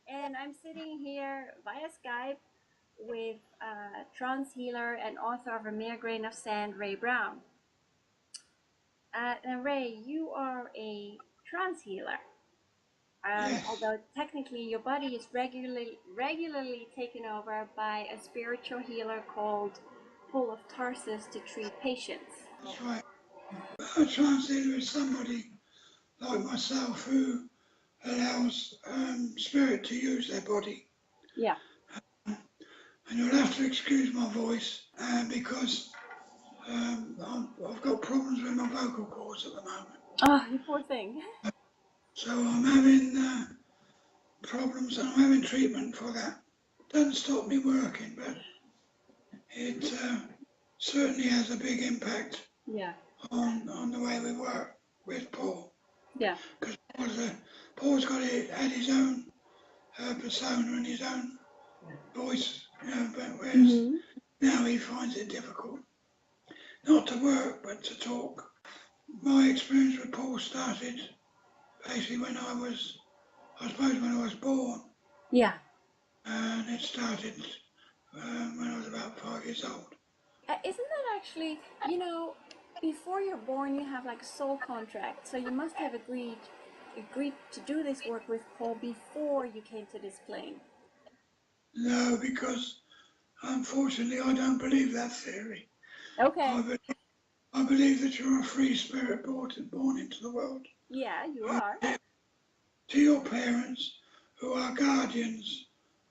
and I'm sitting here via Skype with trance healer and author of A Mere Grain of Sand, Ray Brown. And Ray, you are a trance healer. Yes. Although technically your body is regularly taken over by a spiritual healer called Paul of Tarsus to treat patients. That's right. A trance healer is somebody like myself who allows spirit to use their body. Yeah. And you'll have to excuse my voice because I've got problems with my vocal cords at the moment. Oh, you poor thing. So I'm having problems and I'm having treatment for that. Doesn't stop me working, but it certainly has a big impact Yeah. on the way we work with Paul. Yeah. Because Paul's got to add his own persona and his own voice, but whereas now he finds it difficult not to work but to talk. My experience with Paul started basically when I suppose when I was born, Yeah. and it started when I was about 5 years old. Isn't that actually, before you're born, you have like a soul contract, so you must have agreed to do this work with Paul before you came to this plane. No, because unfortunately I don't believe that theory. Okay. I believe that you're a free spirit born into the world. Yeah, you are. To your parents, who are guardians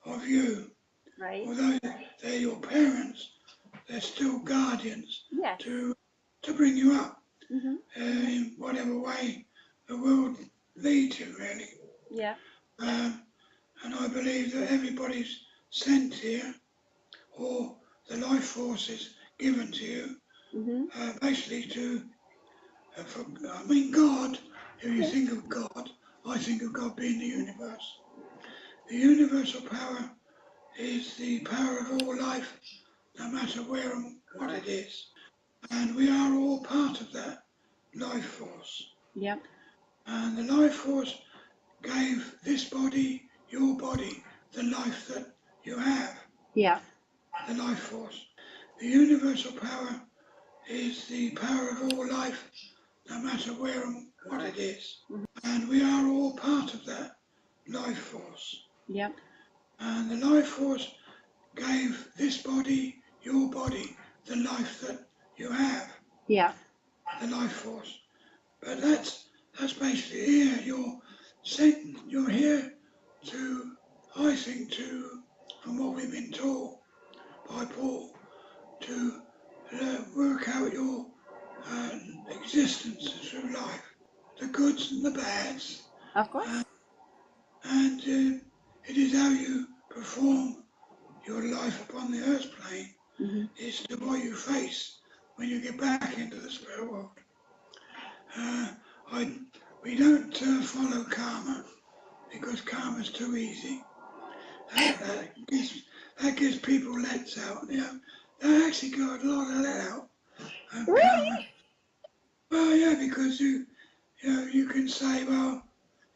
of you. Right. Although they're your parents, they're still guardians Yes. to bring you up in whatever way the world leads you, really. Yeah. And I believe that everybody's sent here, or the life force is given to you, basically to, God, if you think of God, I think of God being the universe. The universal power is the power of all life, no matter where and what it is. And we are all part of that life force. Yep. And the life force gave this body, your body, the life that you have. Yeah. The life force. The universal power is the power of all life, no matter where and what it is. And we are all part of that life force. Yep. And the life force gave this body, your body, the life that you have. Yeah. The life force. But that's basically here. You're here to, I think, from what we've been taught by Paul, to work out your existence through life, the goods and the bads. Of course. And it is how you perform your life upon the earth plane is to what you face when you get back into the spirit world. We don't follow karma because karma's too easy. That gives people lets out. They actually got a lot of let out. Really? Well, yeah, because you can say, well,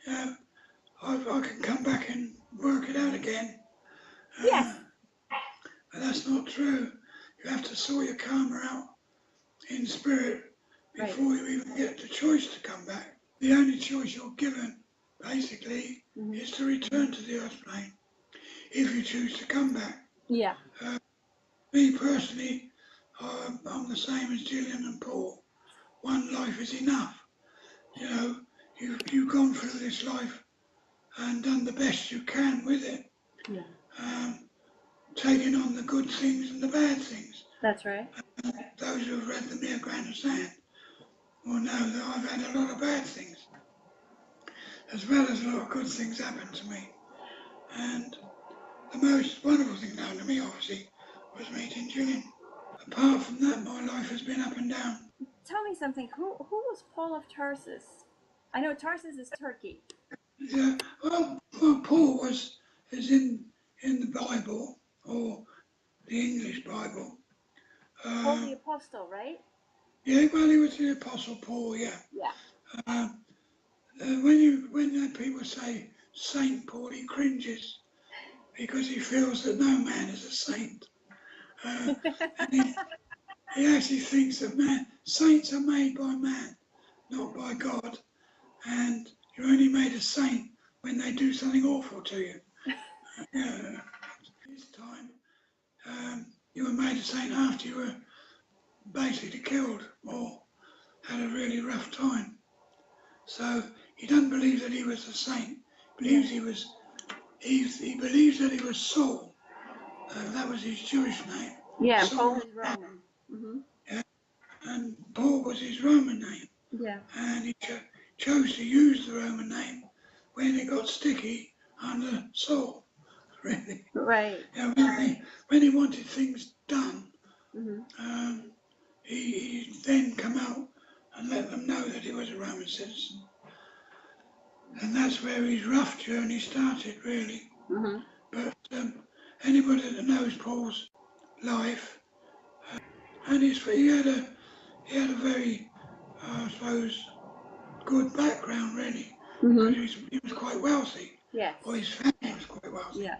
I can come back and work it out again. Yes. But that's not true. You have to sort your karma out in spirit before you even get the choice to come back. The only choice you're given, basically, is to return to the earth plane if you choose to come back. Yeah. Me personally, I'm the same as Gillian and Paul. One life is enough. You've gone through this life and done the best you can with it. Yeah. Taking on the good things and the bad things. That's right. Those who have read The Mere Grain of Sand will know that I've had a lot of bad things, as well as a lot of good things happen to me. And the most wonderful thing that happened to me, obviously, was meeting Gillian. Apart from that, my life has been up and down. Tell me something. Who was Paul of Tarsus? I know Tarsus is Turkey. Yeah, well, Paul is in the Bible, or the English Bible. Paul the Apostle, right? Yeah, well, he was the Apostle Paul, yeah. Yeah. When people say Saint Paul, he cringes because he feels that no man is a saint. And he actually thinks that saints are made by man, not by God. And you're only made a saint when they do something awful to you. This time, you were made a saint after you were basically killed or had a really rough time. So he doesn't believe that he was a saint. He believes he believes that he was Saul. That was his Jewish name. Yeah, Saul, Paul is Roman. Mm-hmm. yeah, and Paul was his Roman name. Yeah. And he chose to use the Roman name when it got sticky under Saul. Really. Right. Yeah, when he wanted things done, Mm-hmm. he then come out and let them know that he was a Roman citizen. And that's where his rough journey started, really. Mm-hmm. But anybody that knows Paul's life, and he had a very, I suppose, good background, really, because he was quite wealthy. Yes. Or his family was quite wealthy. Yeah.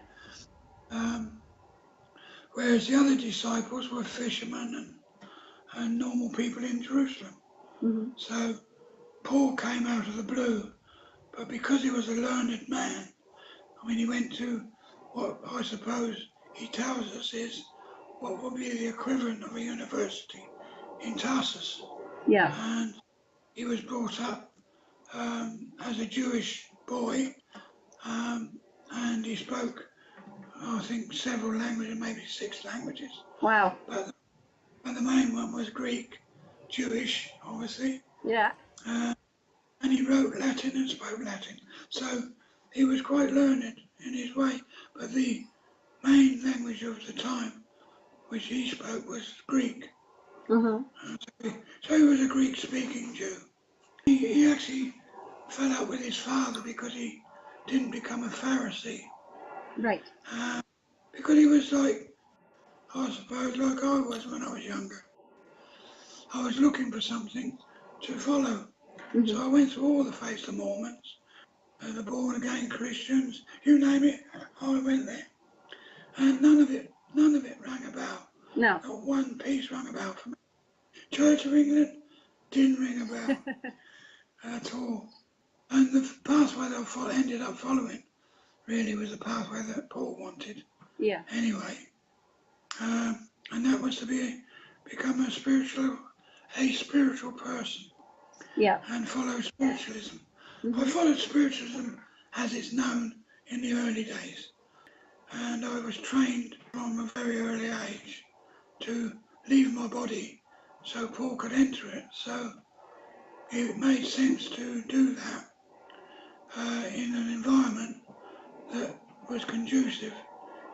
Whereas the other disciples were fishermen and normal people in Jerusalem. Mm-hmm. So Paul came out of the blue, but because he was a learned man, I mean, he went to what I suppose he tells us is what would be the equivalent of a university in Tarsus. Yeah. And he was brought up as a Jewish boy, and he spoke, I think, several languages, maybe 6 languages. Wow. But the main one was Greek, Jewish, obviously. Yeah. And he wrote Latin and spoke Latin. So he was quite learned in his way. But the main language of the time, which he spoke, was Greek. Mm-hmm. So he was a Greek-speaking Jew. He actually fell out with his father because he didn't become a Pharisee. Right. Because he was like, I suppose, like I was when I was younger. I was looking for something to follow. Mm-hmm. So I went through all the faiths of Mormons, the born-again Christians, you name it, I went there. And none of it rang a bell. No. Not one piece rang a bell for me. Church of England didn't ring a bell at all. And the pathway that I ended up following really was the pathway that Paul wanted. Yeah. Anyway, and that was to become a spiritual person. Yeah. And follow spiritualism. Mm-hmm. I followed spiritualism as it's known in the early days. And I was trained from a very early age to leave my body so Paul could enter it. So it made sense to do that in an environment that was conducive,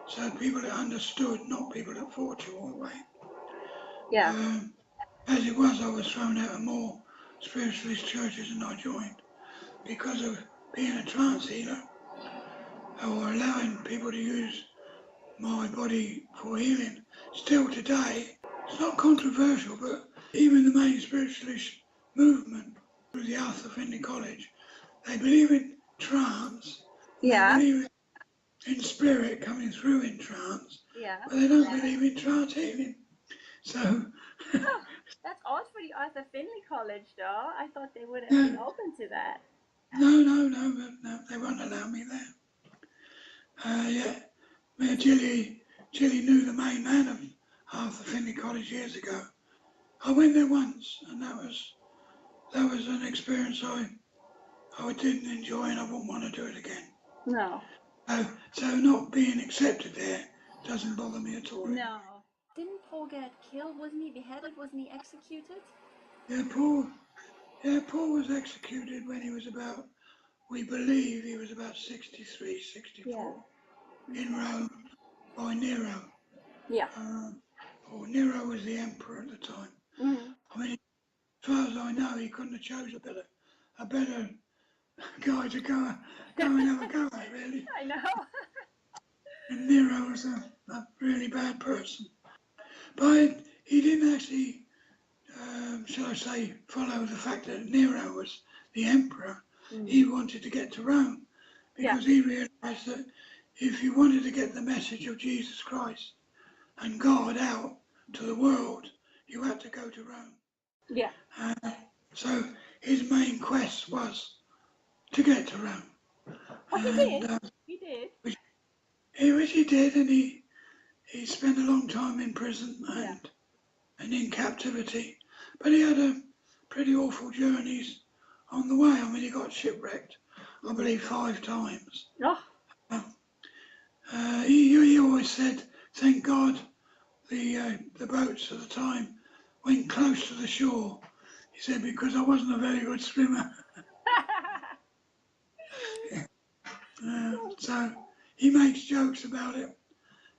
so people that understood, not people that fought you all the way. Yeah. As it was, I was thrown out of more spiritualist churches than I joined because of being a trance healer or allowing people to use my body for healing. Still today, it's not controversial, but even the main spiritualist movement through the Arthur Findlay College, they believe in trance. Yeah. They believe in spirit coming through in trance. Yeah. But they don't believe in trance healing. So that's odd for the Arthur Findlay College, though. I thought they would have been open to that. No, they won't allow me there. Yeah, Jilly knew the main man of Arthur Findlay College years ago. I went there once, and that was an experience I didn't enjoy, and I wouldn't want to do it again. No. So not being accepted there doesn't bother me at all. No. Didn't Paul get killed? Wasn't he beheaded? Wasn't he executed? Yeah, Paul was executed when he was about, we believe he was about 63, 64, in Rome by Nero. Yeah. Nero was the emperor at the time. Mm-hmm. I mean, as far as I know, he couldn't have chosen a better guy to go and have a go at, really. I know. And Nero was a really bad person. But he didn't actually, shall I say, follow the fact that Nero was the emperor. Mm-hmm. He wanted to get to Rome. because he realised that if you wanted to get the message of Jesus Christ and God out to the world, you had to go to Rome. Yeah. So his main quest was to get to Rome. Well, he did. He did. Which he did, and he spent a long time in prison and in captivity. But he had a pretty awful journeys on the way. I mean, he got shipwrecked, I believe, 5 times. Oh. He always said, thank God the boats at the time went close to the shore. He said, because I wasn't a very good swimmer. So he makes jokes about it.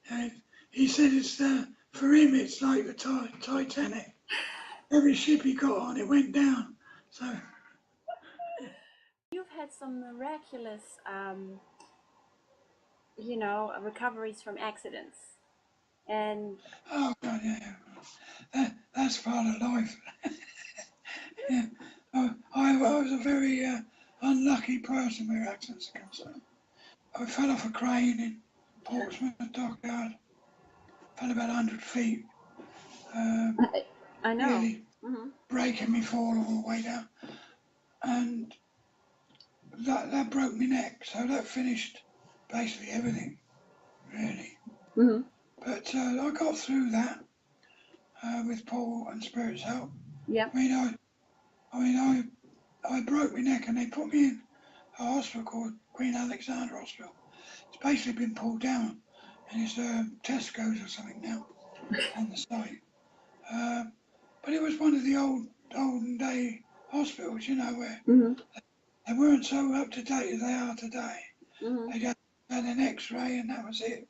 And he said it's for him it's like the Titanic. Every ship he got on, it went down. So you've had some miraculous, recoveries from accidents, and oh God, yeah, that's part of life. Yeah, I was a very unlucky person where accidents are concerned. I fell off a crane in Portsmouth Dockyard. Fell about 100 feet. I know. Really breaking me fall all the way down, and that broke my neck. So that finished basically everything, really. But I got through that with Paul and Spirit's help. Yeah. I broke my neck and they put me in a hospital called Queen Alexandra Hospital. It's basically been pulled down, and it's Tesco's or something now on the site. But it was one of the olden day hospitals, where they weren't so up to date as they are today. They just had an X-ray and that was it.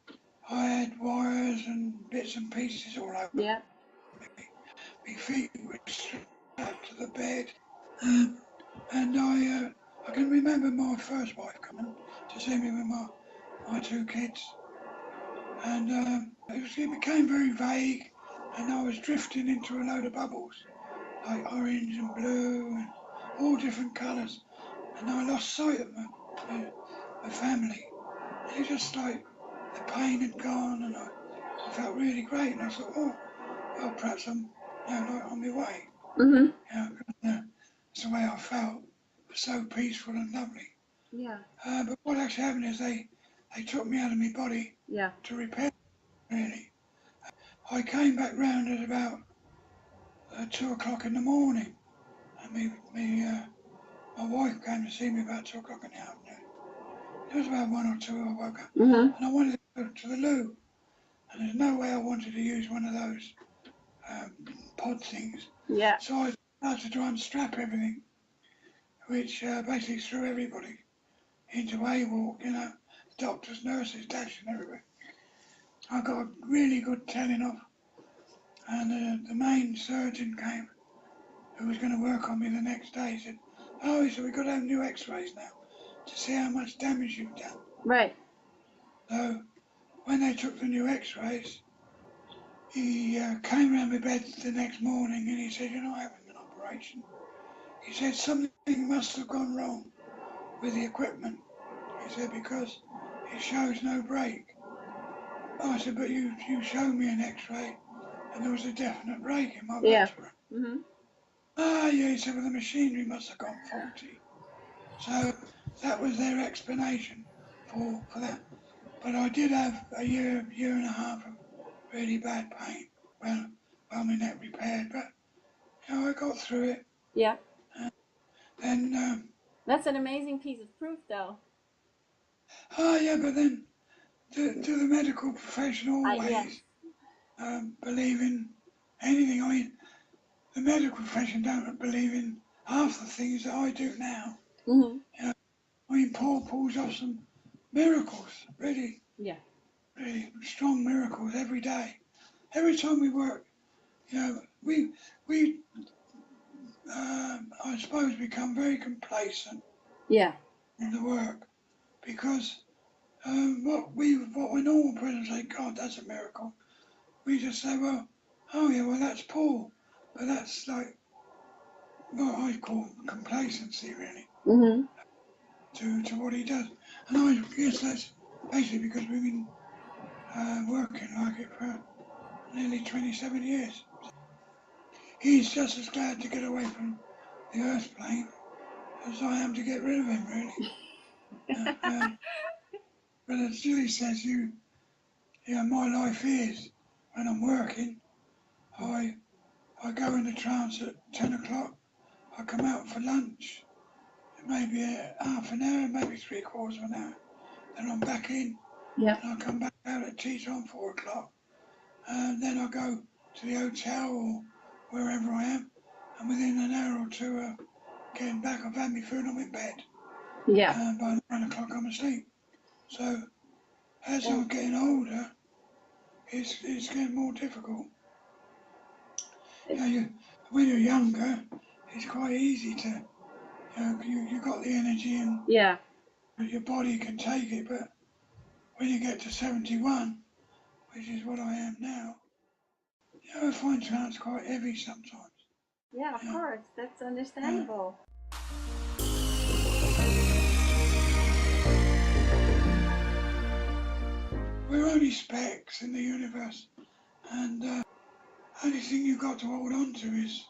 I had wires and bits and pieces all over. Yeah. My feet were strapped to the bed, and I can remember my first wife coming to see me with my 2 kids, and it became very vague, and I was drifting into a load of bubbles, like orange and blue and all different colours, and I lost sight of my family. It was just like the pain had gone, and I felt really great, and I thought, well, perhaps I'm on my way. That's the way I felt. It was so peaceful and lovely. Yeah. But what actually happened is they took me out of my body to repair it, really. I came back round at about 2 o'clock in the morning, and my wife came to see me about 2 o'clock in the afternoon. It was about 1 or 2 I woke up, and I wanted to go to the loo, and there's no way I wanted to use one of those pod things. Yeah. So I started to unstrap everything, which basically threw everybody into A-walk, doctors, nurses, dashing everywhere. I got a really good telling off, and the main surgeon came, who was going to work on me the next day. He said, he said, we've got to have new x-rays now to see how much damage you've done. Right. So when they took the new x-rays, he came round my bed the next morning and he said, you're not having an operation. He said, something must have gone wrong with the equipment. He said, because it shows no break. I said, but you showed me an x-ray and there was a definite break in my vertebra. Yeah, he said, well, the machinery must have gone faulty. So that was their explanation for that. But I did have a year and a half of really bad pain. Well, my neck repaired, but I got through it. Yeah. And that's an amazing piece of proof, though. Yeah, but then do the medical profession always believe in anything? I mean, the medical profession don't believe in half the things that I do now. I mean, Paul pulls off some miracles, really strong miracles every day. Every time we work, we I suppose become very complacent in the work, because what we normal persons say, God, that's a miracle. We just say, well, that's Paul. But that's like what I call complacency, really. to what he does. And I guess that's basically because we've been working like it for nearly 27 years. He's just as glad to get away from the Earth plane as I am to get rid of him, really. But as Julie says, my life is, when I'm working, I go into trance at 10 o'clock, I come out for lunch, it may be half an hour, maybe 3/4 of an hour, then I'm back in, Yeah. and I come back out at tea time, 4 o'clock, and then I go to the hotel or wherever I am, and within an hour or two of getting back, I've had my food, I'm in bed. Yeah. And by 9 o'clock I'm asleep. So as I'm getting older, it's getting more difficult. When you're younger, it's quite easy to, you got the energy and Yeah. your body can take it, but when you get to 71, which is what I am now, I find trance quite heavy sometimes. Yeah, of course, that's understandable. We're only specks in the universe, and only thing you've got to hold on to is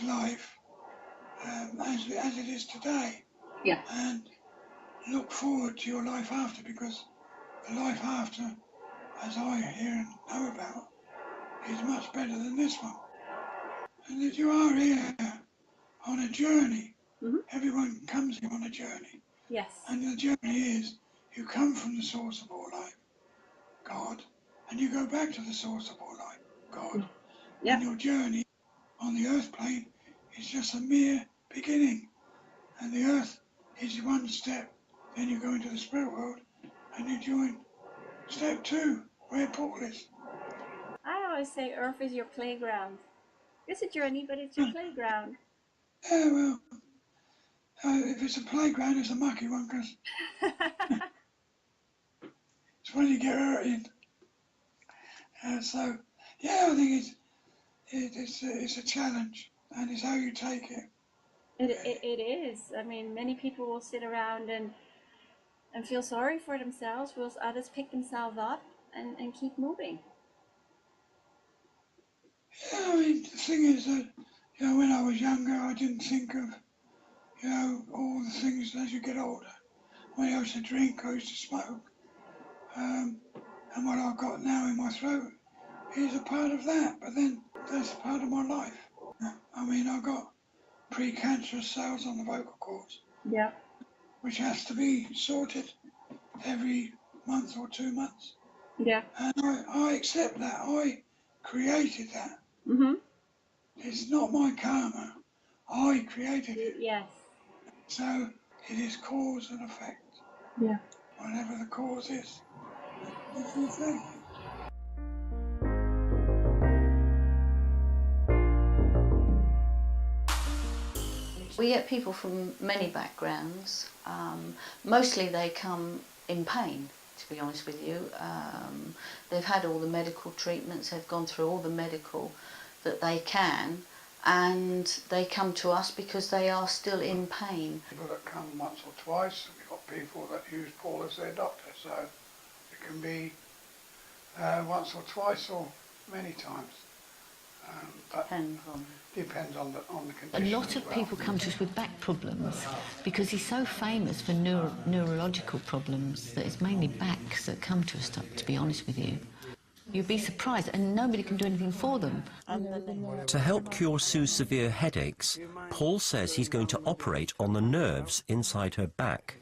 life, as it is today. Yeah. And look forward to your life after, because the life after, as I hear and know about, is much better than this one. And that you are here on a journey. Mm-hmm. Everyone comes here on a journey. Yes. And the journey is, you come from the source of all life, God, and you go back to the source of all life, God. Yeah. And your journey on the earth plane is just a mere beginning. And the earth is one step, then you go into the spirit world and you join step 2, where Paul is. I always say Earth is your playground. It's a journey, but it's your playground. Yeah, well, if it's a playground, it's a mucky one, because it's when you get hurt in. So, yeah, I think it's a challenge, and it's how you take it. It is. I mean, many people will sit around and feel sorry for themselves, whilst others pick themselves up and keep moving. Yeah, I mean, the thing is that, when I was younger, I didn't think of, all the things as you get older. When I used to drink, I used to smoke. And what I've got now in my throat is a part of that, but then that's part of my life. I mean, I've got precancerous cells on the vocal cords. Yeah. Which has to be sorted every month or 2 months. Yeah. And I accept that. I created that. Mm-hmm. It's not my karma. I created it. Yes. So it is cause and effect. Yeah. Whatever the cause is, it's the effect. We get people from many backgrounds. Mostly they come in pain, to be honest with you. They've had all the medical treatments, they've gone through all the medical that they can, and they come to us because they are still in pain. People that come once or twice, we've got people that use Paul as their doctor, so it can be once or twice or many times. But depends on the condition. A lot of people come to us with back problems because he's so famous for neurological problems that it's mainly backs that come to us, to be honest with you. You'd be surprised, and nobody can do anything for them. To help cure Sue's severe headaches, Paul says he's going to operate on the nerves inside her back.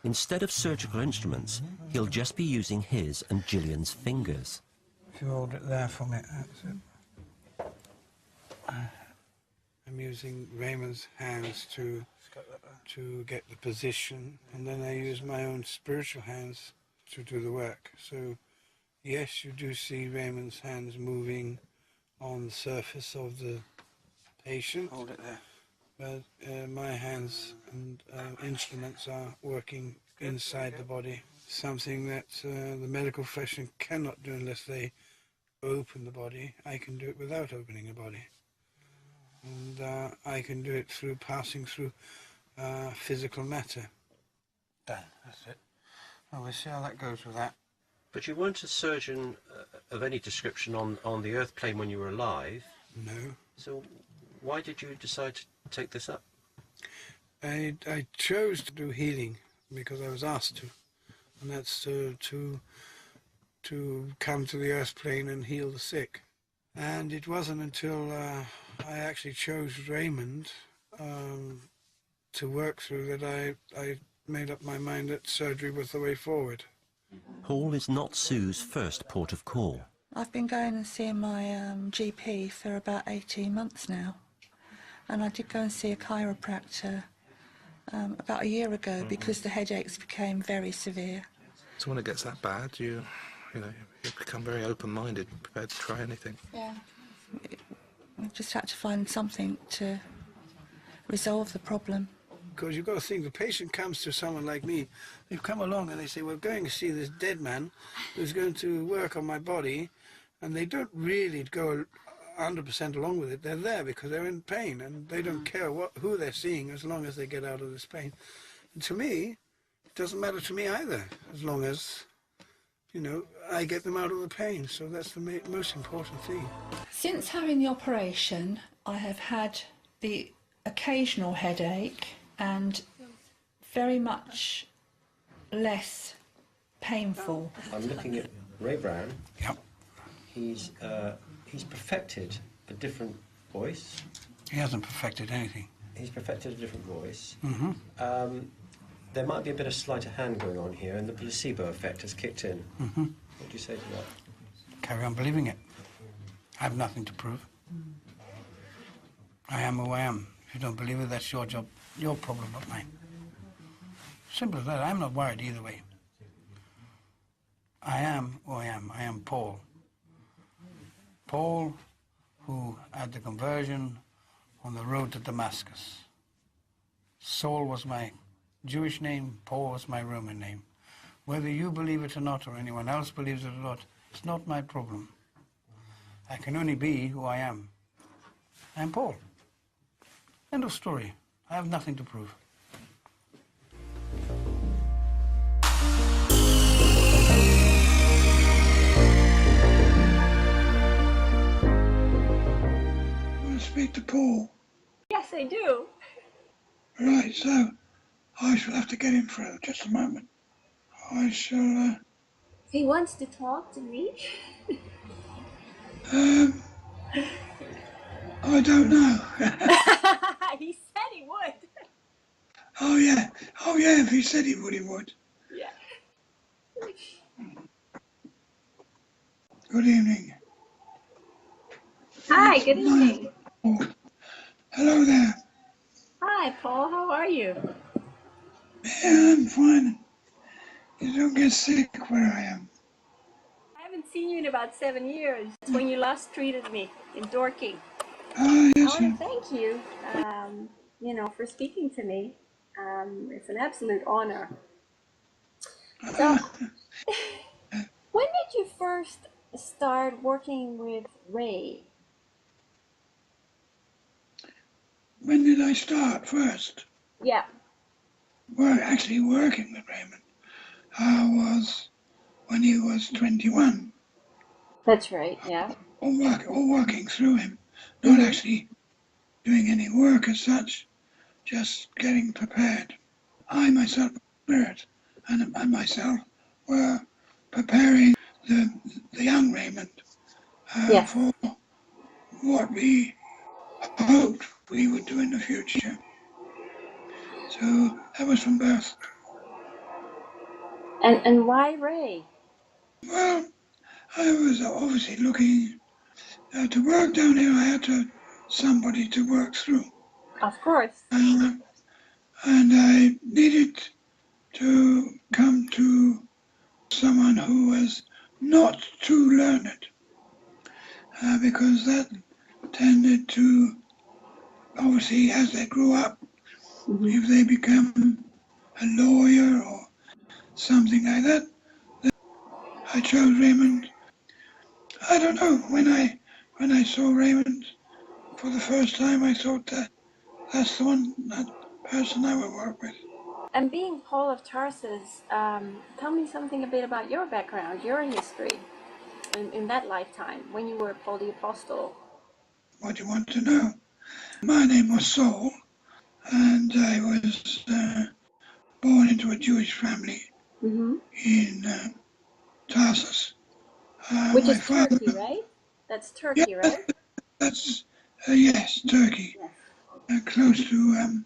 Instead of surgical instruments, he'll just be using his and Gillian's fingers. If you hold it there for me, that's it. I'm using Raymond's hands to get the position, and then I use my own spiritual hands to do the work. So, yes, you do see Raymond's hands moving on the surface of the patient. Hold it there. But my hands and instruments are working inside the body, something that the medical profession cannot do unless they open the body. I can do it without opening the body. And I can do it through passing through physical matter. down. That's it. Well, we'll see how that goes with that. But you weren't a surgeon of any description on the Earth plane when you were alive. No. So why did you decide to take this up? I chose to do healing because I was asked to, and that's to come to the Earth plane and heal the sick. And it wasn't until I actually chose Raymond to work through that I made up my mind that surgery was the way forward. Paul is not Sue's first port of call. I've been going and seeing my GP for about 18 months now, and I did go and see a chiropractor about a year ago because the headaches became very severe. So when it gets that bad, you become very open-minded, prepared to try anything. Yeah. I just had to find something to resolve the problem. Because you've got to think, the patient comes to someone like me, they've come along and they say, we're going to see this dead man who's going to work on my body, and they don't really go 100% along with it. They're there because they're in pain, and they don't care who they're seeing as long as they get out of this pain. And to me, it doesn't matter to me either, as long as, I get them out of the pain. So that's the most important thing. Since having the operation, I have had the occasional headache and very much less painful. I'm looking at Ray Brown. Yep. He's perfected a different voice. He hasn't perfected anything. He's perfected a different voice. Mm-hmm. There might be a bit of sleight of hand going on here, and the placebo effect has kicked in. Mm-hmm. What do you say to that? Carry on believing it. I have nothing to prove. I am who I am. If you don't believe it, that's your job, your problem, not mine. Simple as that. I'm not worried either way. I am who I am. I am Paul. Paul, who had the conversion on the road to Damascus. Saul was my Jewish name, Paul was my Roman name. Whether you believe it or not, or anyone else believes it or not, it's not my problem. I can only be who I am. I'm Paul. End of story. I have nothing to prove. I want to speak to Paul. Yes, I do. Right, so I shall have to get him for just a moment. I shall, He wants to talk to me. I don't know. He said he would. Oh yeah, if he said he would, he would. Yeah. Good evening. Hi, good evening. Oh, hello there. Hi, Paul. How are you? Yeah, I'm fine. You don't get sick where I am. I haven't seen you in about 7 years. It's when you last treated me in Dorking. Ah, yes, I want to thank you, for speaking to me. It's an absolute honor. So, when did you first start working with Ray? When did I start first? Yeah. Actually working with Raymond. I was when he was 21. That's right, yeah. Or working through him. Not actually doing any work as such, just getting prepared. I myself, Spirit, and myself were preparing the young Raymond for what we hoped we would do in the future. So that was from birth. And why Ray? Well, I was obviously looking to work down here. I had somebody to work through. Of course. And I needed to come to someone who was not too learned, because that tended to, obviously, as they grew up, if they become a lawyer or something like that, then I chose Raymond. I don't know, when I saw Raymond for the first time, I thought that that's the person I would work with. And being Paul of Tarsus, tell me something a bit about your background, your history in that lifetime when you were Paul the Apostle. What do you want to know? My name was Saul, and I was born into a Jewish family in Tarsus. Which My is father, Turkey, right? That's Turkey, right? that's yes, Turkey, Yes. close to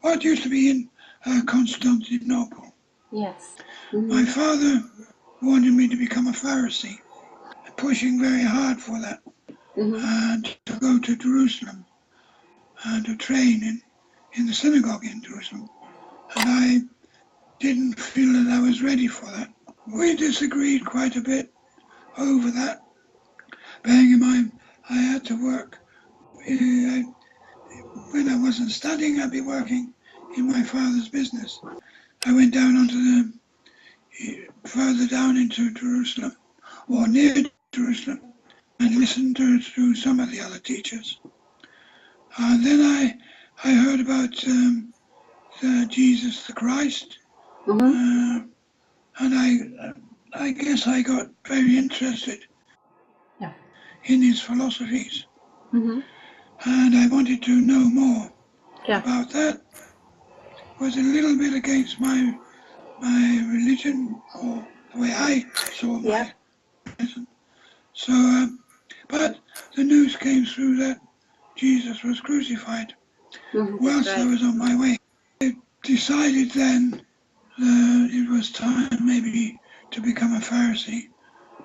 what used to be in Constantinople. Yes. My father wanted me to become a Pharisee, pushing very hard for that, and to go to Jerusalem and to train in the synagogue in Jerusalem. And I didn't feel that I was ready for that. We disagreed quite a bit over that. Bearing in mind, I had to work. When I wasn't studying, I'd be working in my father's business. I went down further down into Jerusalem, or near Jerusalem, and listened to some of the other teachers. And then I heard about Jesus the Christ, and I guess I got very interested in his philosophies, and I wanted to know more about that. It was a little bit against my religion, or the way I saw my religion. So, but the news came through that Jesus was crucified. Whilst I was on my way, I decided then it was time maybe to become a Pharisee.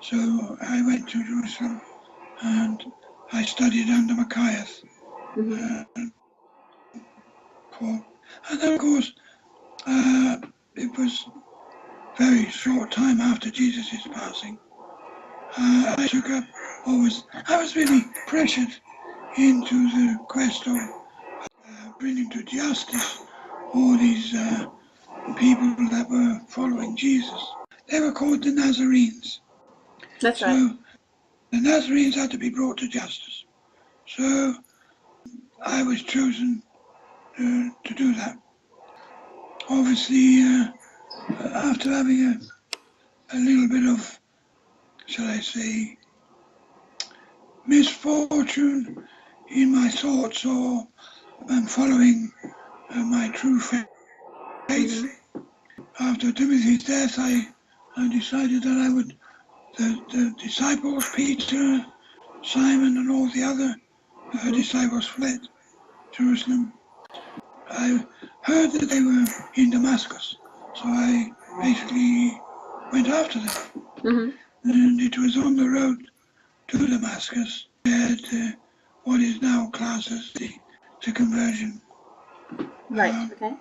So I went to Jerusalem and I studied under Matthias. Paul. And then of course, it was very short time after Jesus' passing. I took up I was really pressured into the quest of bringing to justice all these people that were following Jesus. They were called the Nazarenes. That's so right. the Nazarenes had to be brought to justice. So I was chosen to do that. Obviously, after having a little bit of, shall I say, misfortune in my thoughts, or following my true faith, after Timothy's death, I decided that I would, the disciples, Peter, Simon, and all the other disciples fled Jerusalem. I heard that they were in Damascus, so I basically went after them. And it was on the road to Damascus that what is now classed as the conversion. Right, okay.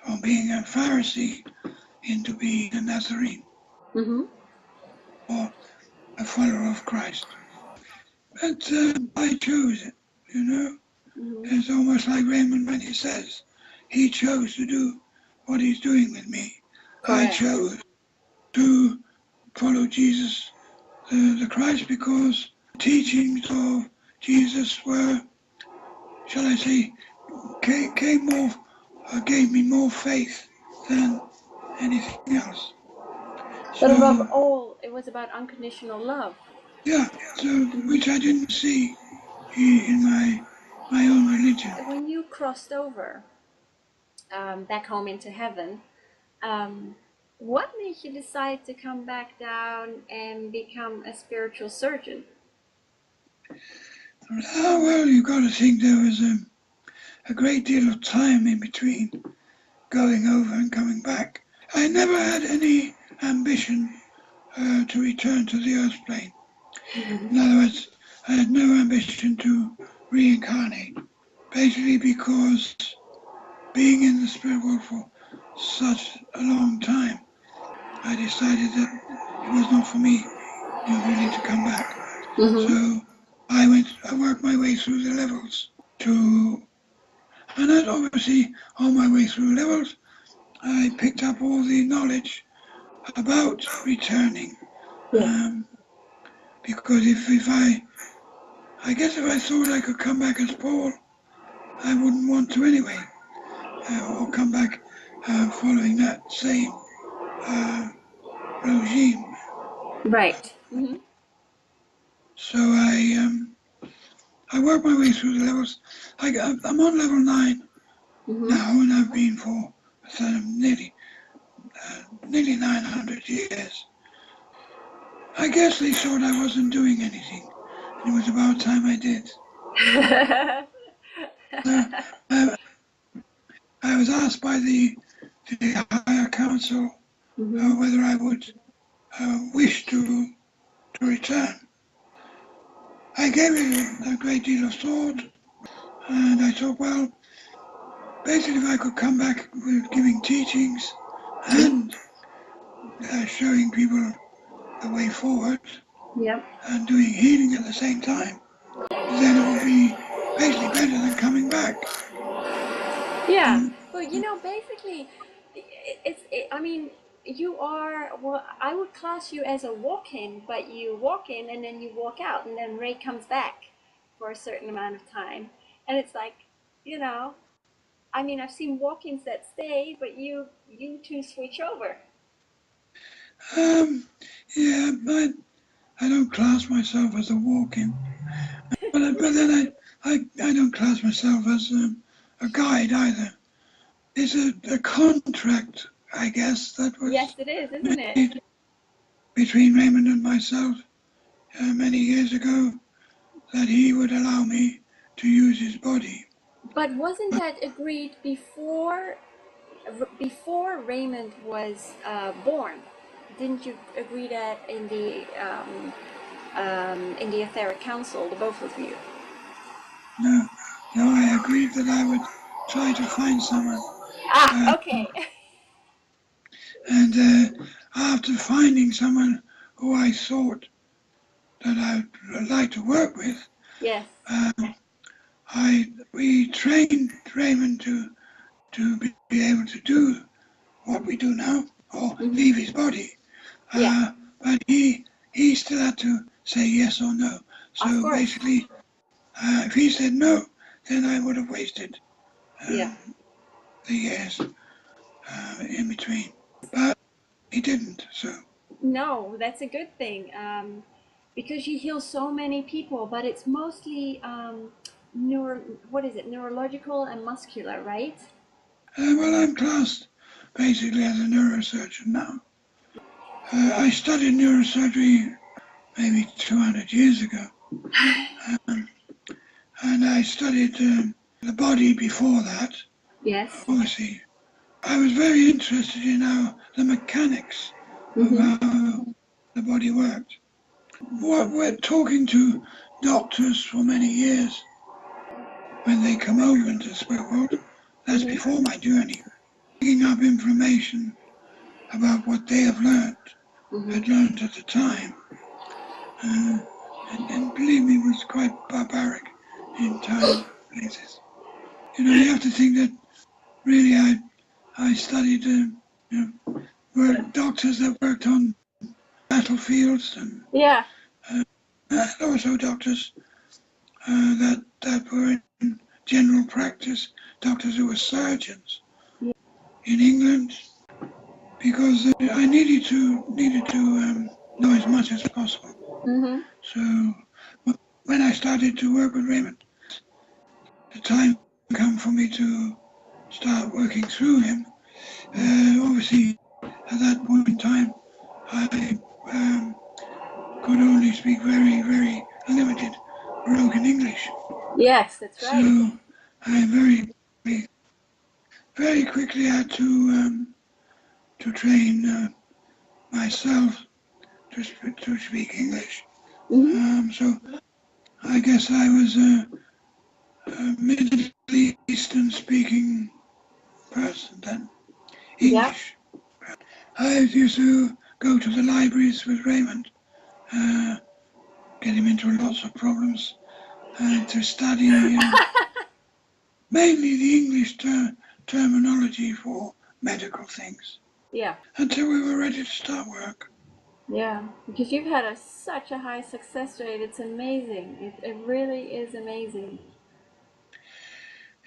From being a Pharisee into being a Nazarene, or a follower of Christ. But I chose it, you know. It's almost like Raymond when he says he chose to do what he's doing with me. Correct. I chose to follow Jesus the Christ because the teachings of Jesus were, shall I say, gave me more faith than anything else. But above all, it was about unconditional love. Yeah, so which I didn't see in my own religion. When you crossed over back home into heaven, what made you decide to come back down and become a spiritual surgeon? Well, you've got to think there was a great deal of time in between going over and coming back. I never had any ambition to return to the earth plane. In other words, I had no ambition to reincarnate, basically because being in the spirit world for such a long time, I decided that it was not for me really to come back. So I worked my way through the levels and then obviously on my way through levels, I picked up all the knowledge about returning. Because if I guess if I thought I could come back as Paul, I wouldn't want to anyway, or come back following that same regime. Right. Mm-hmm. So I work my way through the levels. I'm on level 9 now, and I've been for nearly 900 years. I guess they thought I wasn't doing anything, and it was about time I did. I was asked by the higher council whether I would wish to return. I gave it a great deal of thought, and I thought, well, basically if I could come back with giving teachings and showing people the way forward, Yep. and doing healing at the same time, then it would be basically better than coming back. Yeah. Well, basically, I mean, you are, well, I would class you as a walk-in, but you walk in and then you walk out, and then Ray comes back for a certain amount of time. And it's like, I mean, I've seen walk-ins that stay, but you two switch over. Yeah, I don't class myself as a walk-in, but then I don't class myself as a guide either. It's a contract, I guess, that was Yes, it is, isn't it? made between Raymond and myself many years ago, that he would allow me to use his body. But wasn't that agreed before Raymond was born? Didn't you agree that in the etheric council, the both of you? No, I agreed that I would try to find someone. Okay. And after finding someone who I thought that I'd like to work with, Yes. We trained Raymond to be able to do what we do now, or leave his body. But he still had to say yes or no. So basically, if he said no, then I would have wasted the years in between. But he didn't, so. No, that's a good thing, because you heal so many people, but it's mostly neurological and muscular, right? Well, I'm classed basically as a neurosurgeon now. I studied neurosurgery maybe 200 years ago. And I studied the body before that. Yes. Obviously, I was very interested in how the mechanics of how the body worked. We're talking to doctors for many years when they come over into the spirit world. That's before my journey. Picking up information about what they have learned, had learned at the time. And believe me, it was quite barbaric in time places. You have to think that really I studied, were doctors that worked on battlefields and also doctors that were in general practice, doctors who were surgeons in England, because I needed to know as much as possible. So when I started to work with Raymond, the time came for me to start working through him. Obviously, at that point in time, I could only speak very, very limited broken English. Yes, that's right. So I very quickly had to train myself to speak English. So I guess I was a Middle Eastern speaking person then. English. I used to go to the libraries with Raymond, get him into lots of problems, to study mainly the English terminology for medical things. Yeah. Until we were ready to start work. Yeah, because you've had such a high success rate. It's amazing. It really is amazing.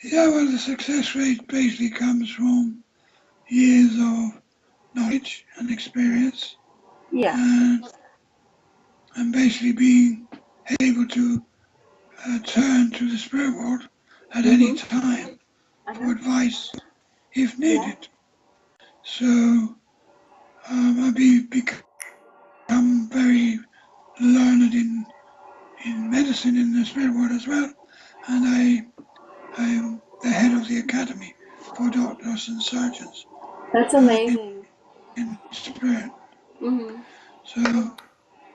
Yeah, well, the success rate basically comes from years of knowledge and experience, Yeah. and basically being able to turn to the spirit world at any time for advice if needed. So I've become very learned in medicine in the spirit world as well, and I'm the head of the academy for doctors and surgeons. That's amazing. In spirit. Mm-hmm. So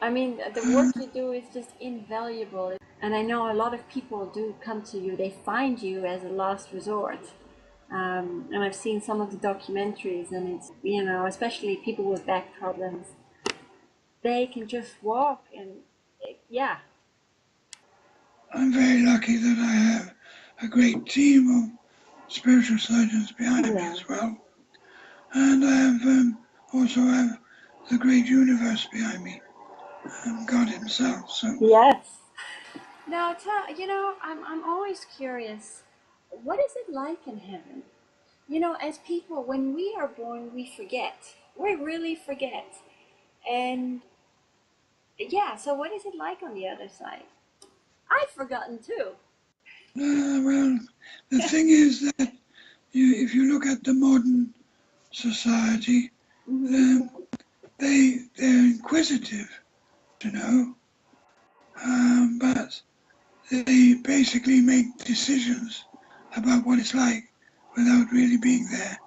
I mean, the work you do is just invaluable. And I know a lot of people do come to you, they find you as a last resort. And I've seen some of the documentaries, and it's, you know, especially people with back problems, they can just walk and, yeah. I'm very lucky that I have a great team of spiritual surgeons behind me as well. And I have also have the great universe behind me, God himself. So yes. Now, you know, I'm always curious, what is it like in heaven? You know, as people, when we are born, we forget. We really forget. And yeah, so what is it like on the other side? I've forgotten too. well, the thing is that if you look at the modern society, they're inquisitive, you know, but they basically make decisions about what it's like without really being there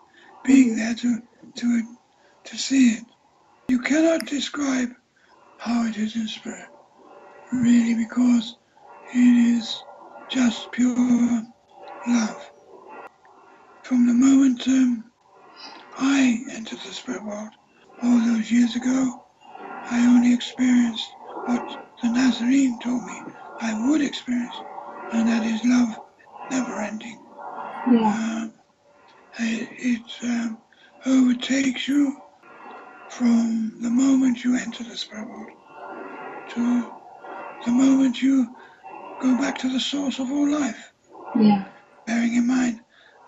to see it. You cannot describe how it is in spirit, really, because it is just pure love. From the moment I entered the spirit world all those years ago, I only experienced what the Nazarene told me I would experience, and that is love never ending. Yeah. It overtakes you from the moment you enter the spirit world to the moment you go back to the source of all life. Yeah. Bearing in mind,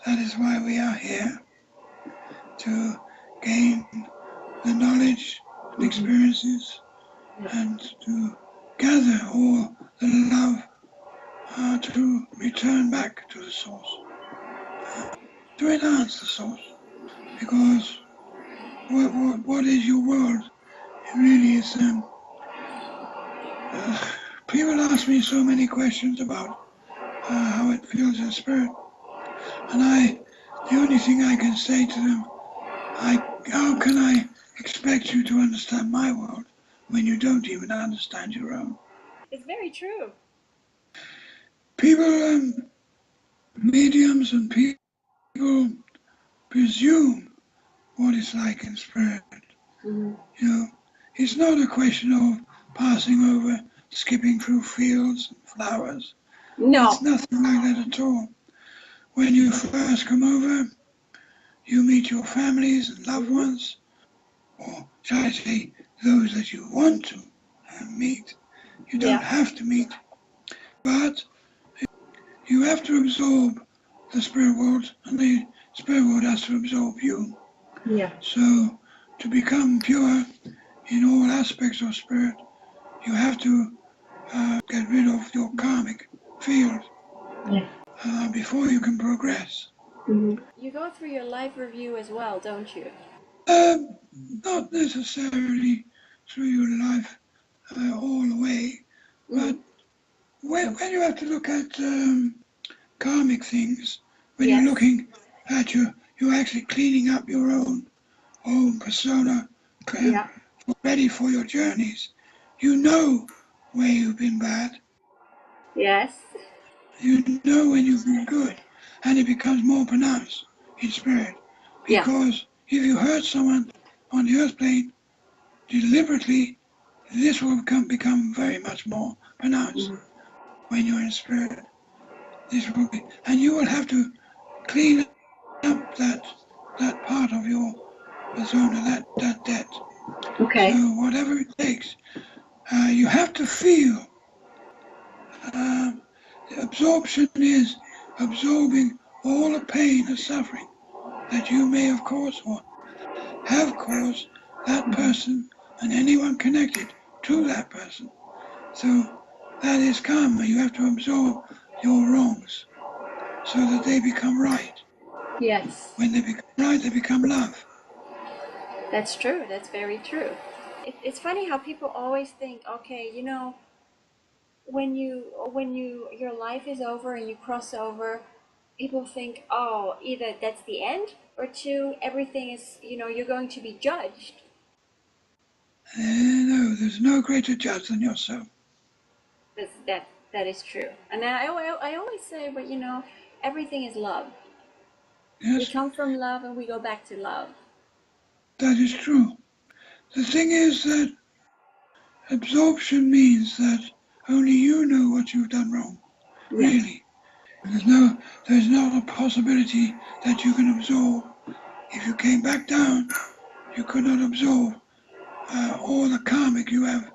that is why we are here, to gain the knowledge and experiences and to gather all the love to return back to the source, to enhance the source, because what is your world? It really is. People ask me so many questions about how it feels in spirit, and the only thing I can say to them, how can I expect you to understand my world when you don't even understand your own? It's very true. People, mediums and people presume what it's like in spirit. You know, it's not a question of passing over, skipping through fields and flowers. No. It's nothing like that at all. When you first come over, you meet your families and loved ones, or shall I say, those that you want to meet. You don't have to meet, but you have to absorb the spirit world, and the spirit world has to absorb you. Yeah. So, to become pure in all aspects of spirit, you have to get rid of your karmic field before you can progress. You go through your life review as well, don't you? Not necessarily through your life all the way, but when you have to look at karmic things, when you're looking at you're actually cleaning up your own persona, ready for your journeys. You know where you've been bad. Yes. You know when you've been good, and it becomes more pronounced in spirit. Because if you hurt someone on the earth plane deliberately, this will become very much more pronounced when you're in spirit. This will be, and you will have to clean up that part of your persona, that debt. Okay. So whatever it takes, you have to feel. Absorption is absorbing all the pain and suffering that you may have caused or have caused that person and anyone connected to that person. So that is karma. You have to absorb your wrongs so that they become right. Yes. When they become right, they become love. That's true. That's very true. It's funny how people always think, okay, when your life is over and you cross over, people think, oh, either that's the end, or two, everything is, you're going to be judged. No, there's no greater judge than yourself. That is true. And I always say, but everything is love. Yes. We come from love and we go back to love. That is true. The thing is that absorption means that only you know what you've done wrong. Yes. Really. There's not a possibility that you can absorb. If you came back down, you could not absorb all the karmic you have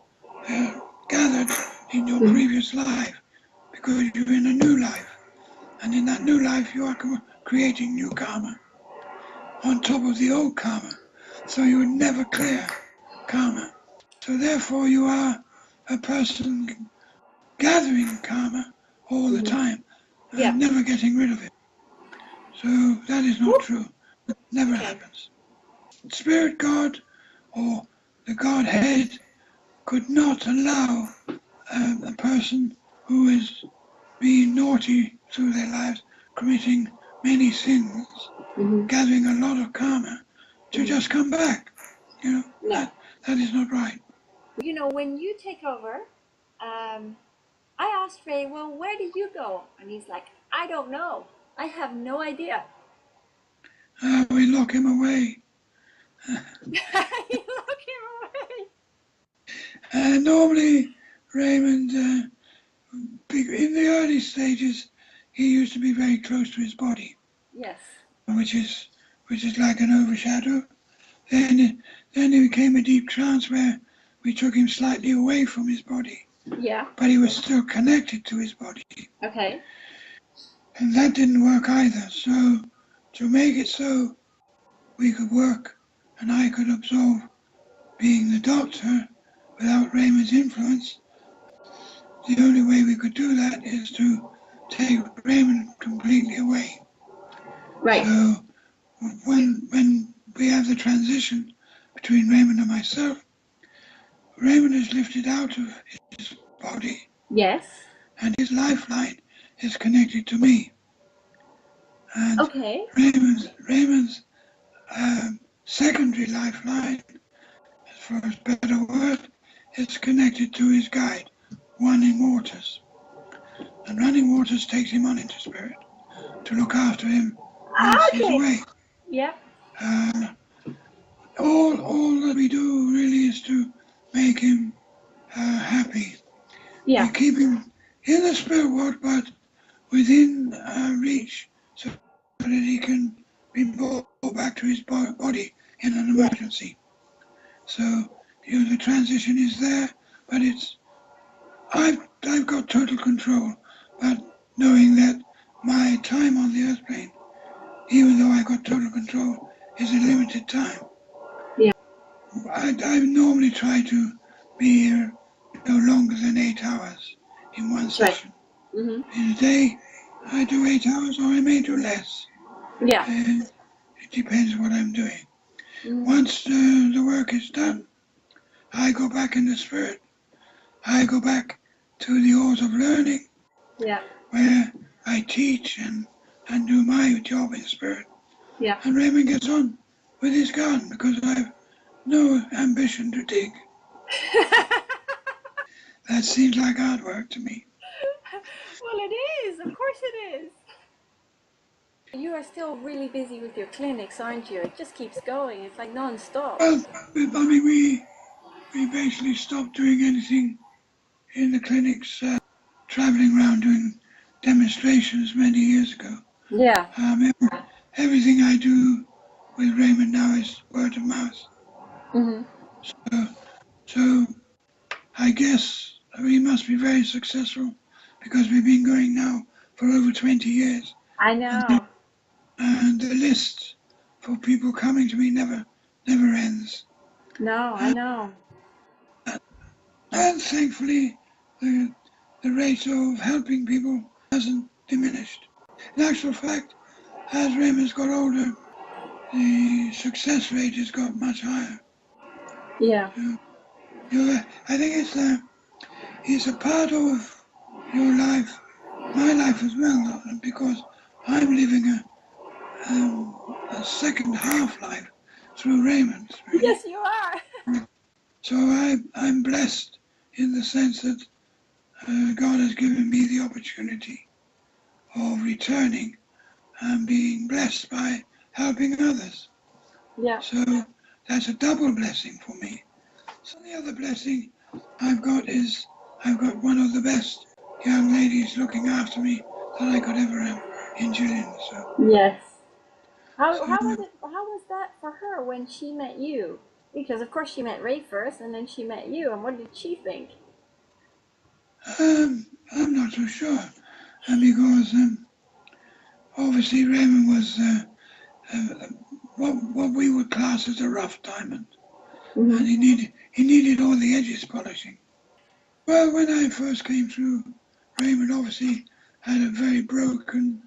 gathered in your previous life, because you're in a new life. And in that new life, you are creating new karma on top of the old karma. So you would never clear karma. So therefore, you are a person gathering karma all the time and never getting rid of it. So that is not true. It never happens. Spirit God or the Godhead could not allow a person who is being naughty through their lives, committing many sins, gathering a lot of karma, to just come back. That is not right. When you take over, I asked Ray, well, where did you go? And he's like, I don't know. I have no idea. We lock him away. You lock him away. Normally, Raymond, in the early stages, he used to be very close to his body. Yes. Which is like an overshadow. Then he became a deep trance where we took him slightly away from his body. Yeah. But he was still connected to his body. Okay. And that didn't work either. So to make it so we could work and I could absorb being the doctor without Raymond's influence, the only way we could do that is to take Raymond completely away. Right. So when we have the transition between Raymond and myself, Raymond is lifted out of his body. Yes. And his lifeline is connected to me. And okay. Raymond's secondary lifeline, for a better word, is connected to his guide, Running Waters. And Running Waters takes him on into spirit to look after him once he's away. Yep. All that we do really is to make him happy. Yeah. We keep him in the spirit world, but within reach, so that he can be brought back to his body in an emergency. So the transition is there, but I've got total control. But knowing that my time on the earth plane, even though I got total control, is a limited time. Yeah. I normally try to be here no longer than 8 hours in one session. Mm-hmm. In a day, I do 8 hours, or I may do less. Yeah. It depends what I'm doing. Mm-hmm. Once the work is done, I go back in the spirit. I go back to the halls of learning, where I teach and do my job in spirit. Yeah. And Raymond gets on with his garden because I have no ambition to dig. That seems like hard work to me. Well, it is. Of course it is. You are still really busy with your clinics, aren't you? It just keeps going. It's like non-stop. Well, I mean, we basically stopped doing anything in the clinics, traveling around doing demonstrations many years ago. Yeah. Everything I do with Raymond now is word of mouth. Mm-hmm. So I guess we must be very successful because we've been going now for over 20 years. I know. And the list for people coming to me never ends. No, I know. And thankfully, the rate of helping people hasn't diminished. In actual fact, as Raymond's got older, the success rate has got much higher. Yeah. I think it's a part of your life, my life as well, because I'm living a second half life through Raymond's. Really. Yes, you are. So I'm blessed in the sense that God has given me the opportunity of returning and being blessed by helping others. Yeah. So that's a double blessing for me. So the other blessing I've got is I've got one of the best young ladies looking after me that I could ever have in Gillian. So Yes. How was that for her when she met you? Because of course she met Ray first, and then she met you. And what did she think? I'm not so sure, because obviously Raymond was what we would class as a rough diamond, and he needed all the edges polishing. Well, when I first came through, Raymond obviously had a very broken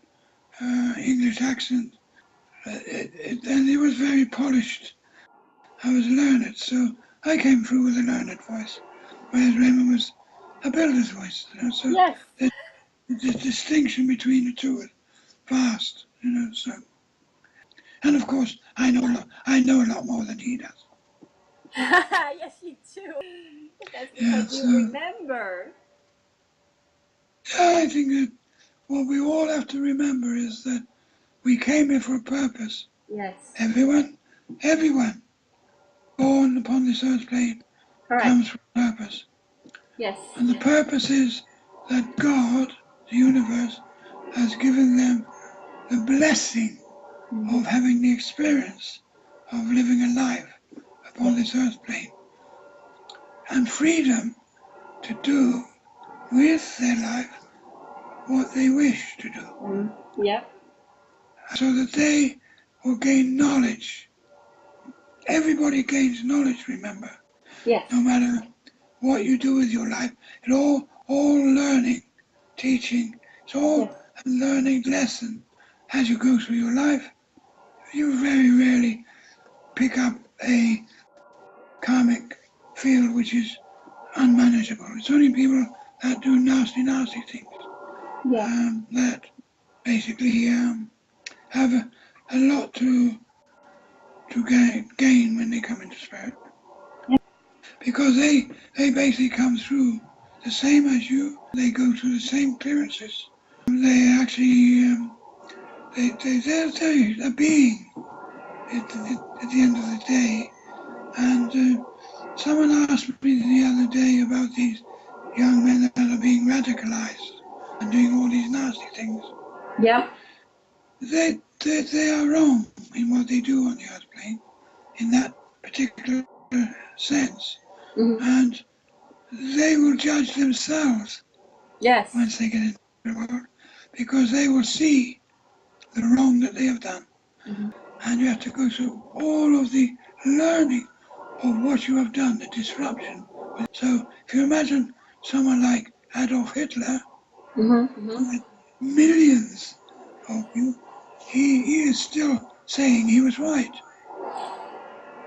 English accent, and he was very polished. I was learned, so I came through with a learned voice, whereas Raymond was a builder's voice. So Yes. the distinction between the two is vast, So, and of course, I know a lot more than he does. Yes, you do. That's because you remember. I think that what we all have to remember is that we came here for a purpose. Yes. Everyone born upon this earth plane comes for a purpose. Yes. And the purpose is that God, the universe, has given them the blessing of having the experience of living a life upon this earth plane. And freedom to do with their life what they wish to do. Yep. So that they will gain knowledge. Everybody gains knowledge, remember. Yes. No matter what you do with your life, it's all learning, teaching. It's all a learning lesson as you go through your life. You very rarely pick up a karmic field which is unmanageable. It's only people that do nasty things that basically have a lot to gain when they come into spirit. Because they basically come through the same as you. They go through the same clearances. They actually they're a being at the end of the day. And someone asked me the other day about these young men that are being radicalized and doing all these nasty things. Yeah. They are wrong in what they do on the earth plane, in that particular sense. And they will judge themselves once they get into the world, because they will see the wrong that they have done. And you have to go through all of the learning of what you have done, the disruption. So if you imagine someone like Adolf Hitler, millions of you, he is still saying he was right.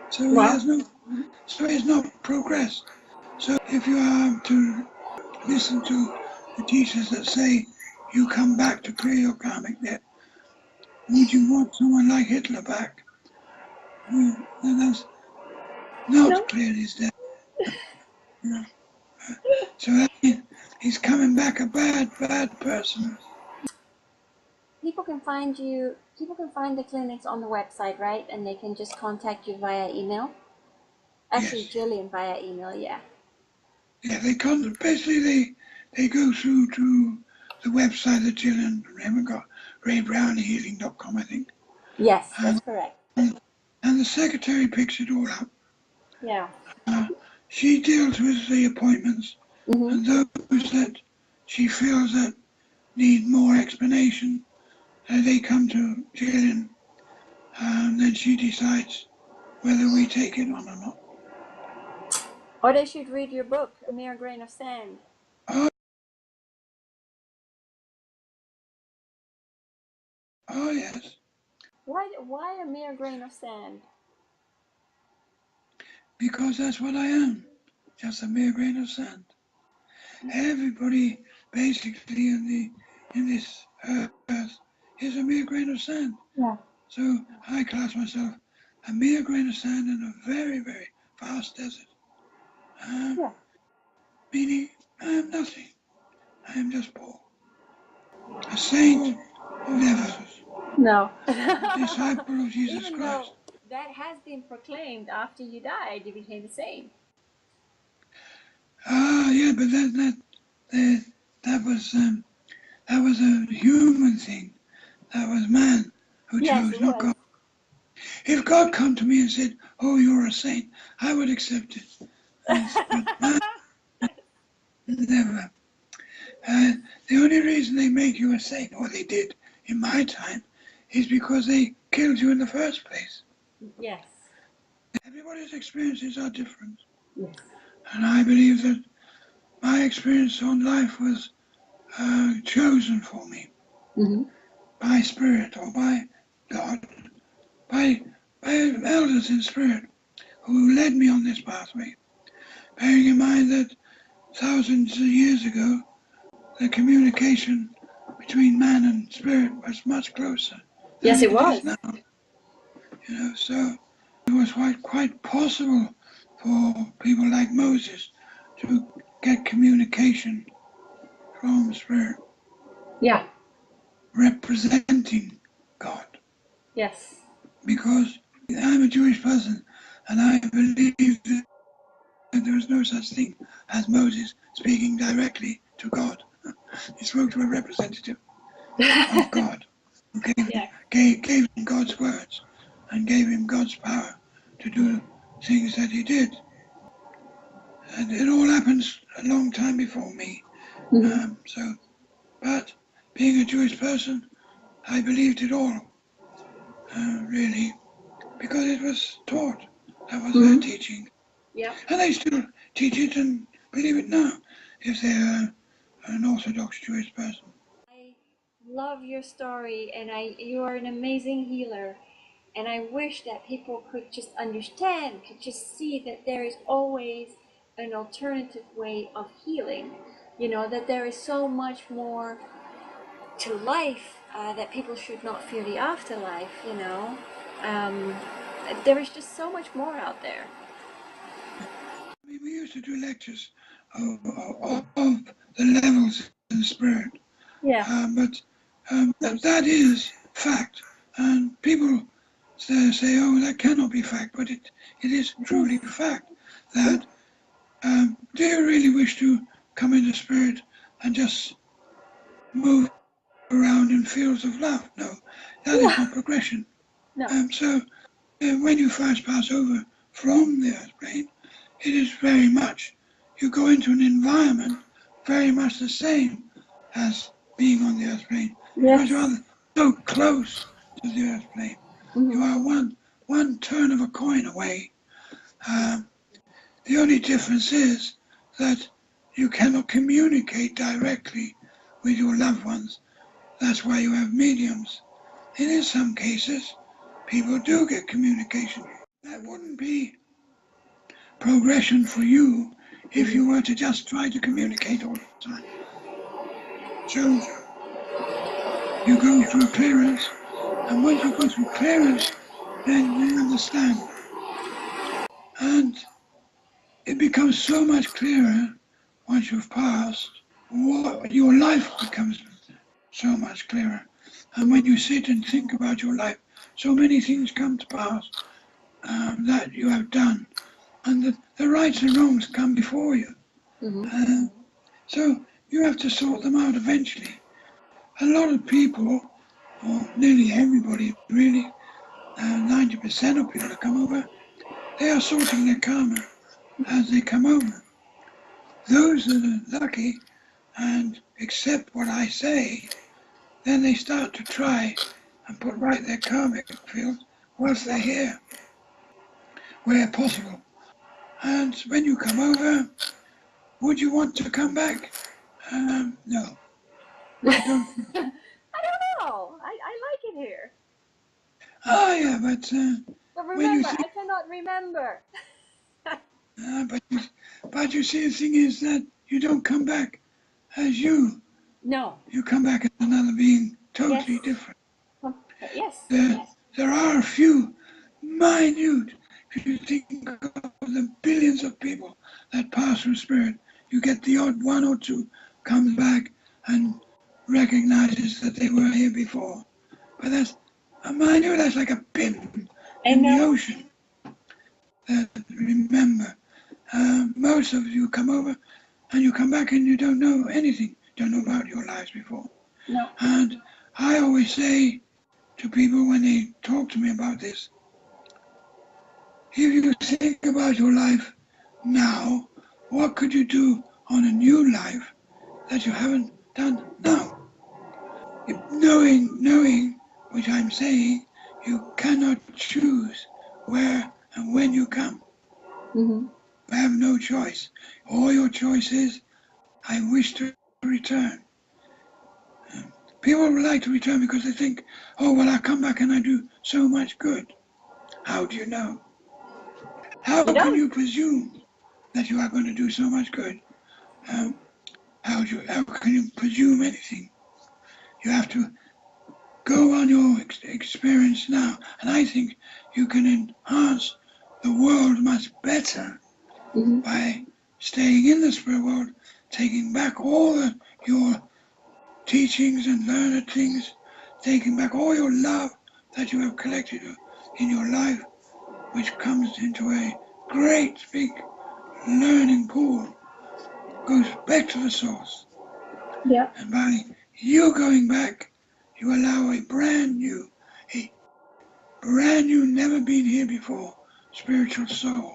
So he has not progressed. So if you are to listen to the teachers that say you come back to clear your karmic debt, would you want someone like Hitler back? Then that's not clear his debt. So that means he's coming back a bad person. People can find the clinics on the website, right? And they can just contact you via email. Actually, yes. Gillian via email, yeah. Yeah, they go through to the website that Gillian and Raymond got, raybrownhealing.com, I think. Yes, that's correct. And the secretary picks it all up. Yeah. She deals with the appointments, and those that she feels that need more explanation, they come to Gillian, then she decides whether we take it on or not. Or they should read your book, A Mere Grain of Sand. Oh, yes. Why a mere grain of sand? Because that's what I am. Just a mere grain of sand. Everybody basically in this earth is a mere grain of sand. Yeah. So I class myself a mere grain of sand in a very, very vast desert. Yeah. Meaning I am nothing. I am just Paul, a saint of Ephesus, No. disciple of Jesus Even Christ. though that has been proclaimed after you died, you became a saint. Yeah, but that was a human thing. That was man who Yes, chose, it not was. God. If God come to me and said, "Oh, you're a saint," I would accept it. But man, never. The only reason they make you a saint, or they did in my time, is because they killed you in the first place. Yes. Everybody's experiences are different. Yes. And I believe that my experience on life was chosen for me by Spirit or by God, by elders in Spirit who led me on this pathway. Bearing in mind that thousands of years ago, the communication between man and Spirit was much closer Yes, than it was. is now. So it was quite possible for people like Moses to get communication from Spirit. Yeah. Representing God. Yes. Because I'm a Jewish person and I believe that there is no such thing as Moses speaking directly to God. He spoke to a representative of God who gave him God's words and gave him God's power to do things that he did. And it all happens a long time before me. But being a Jewish person, I believed it all, really, because it was taught. That was their teaching. Yeah. And they still teach it and believe it now, if they're an Orthodox Jewish person. I love your story, and you are an amazing healer. And I wish that people could just understand, could just see that there is always an alternative way of healing. That there is so much more to life, that people should not fear the afterlife, there is just so much more out there. I mean, we used to do lectures of the levels in Spirit. Yeah. But that is fact. And people say, oh, that cannot be fact, but it is truly fact that do you really wish to come into Spirit and just move around in fields of love? No, that is not progression. No. So when you first pass over from the earth plane, it is very much, you go into an environment very much the same as being on the earth plane. Yes. Because you are so close to the earth plane. You are one turn of a coin away. The only difference is that you cannot communicate directly with your loved ones. That's why you have mediums. And in some cases, people do get communication. That wouldn't be progression for you if you were to just try to communicate all the time. So you go through clearance, and once you go through clearance, then you understand. And it becomes so much clearer once you've passed. Your life becomes so much clearer. And when you sit and think about your life, so many things come to pass that you have done. And the rights and wrongs come before you. So you have to sort them out eventually. A lot of people, or nearly everybody really, 90% of people that come over, they are sorting their karma as they come over. Those that are lucky and accept what I say, then they start to try and put right their karmic field whilst they're here, where possible. And when you come over, would you want to come back? No. I don't. I don't know. I like it here. Oh, yeah, but But when you remember, think, I cannot remember. but you see, the thing is that you don't come back as you. No. You come back as another being totally Yes. different. Yes. There are a few minute, if you think of the billions of people that pass through spirit, you get the odd one or two comes back and recognizes that they were here before. But that's a minute, that's like a pin I in the know. ocean. Remember, most of you come over and you come back and you don't know anything, don't know about your lives before. No. And I always say to people when they talk to me about this, if you think about your life now, what could you do on a new life that you haven't done now? Knowing which I'm saying, you cannot choose where and when you come. Mm-hmm. You have no choice. All your choice is, I wish to return. People would like to return because they think, oh, well, I come back and I do so much good. How do you know? How You can don't. you presume that you are going to do so much good? How can you presume anything? You have to go on your experience now, and I think you can enhance the world much better Mm-hmm. by staying in the spirit world, taking back all your teachings and learned things, taking back all your love that you have collected in your life, which comes into a great big learning pool, goes back to the source. Yeah. And by you going back, you allow a brand new, never been here before spiritual soul.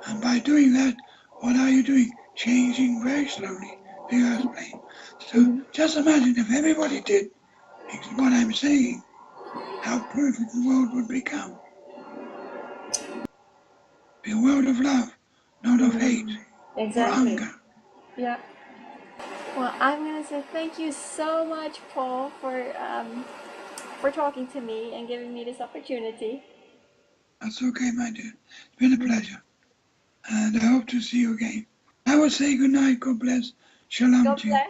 And by doing that, what are you doing? Changing very slowly the earth plane. So just imagine if everybody did what I'm saying, how perfect the world would become. Be a world of love, not of hate or Exactly. hunger. Yeah. Well, I'm gonna say thank you so much, Paul, for talking to me and giving me this opportunity. That's okay, my dear. It's been a pleasure. And I hope to see you again. I will say good night, God bless, shalom God to you. bless.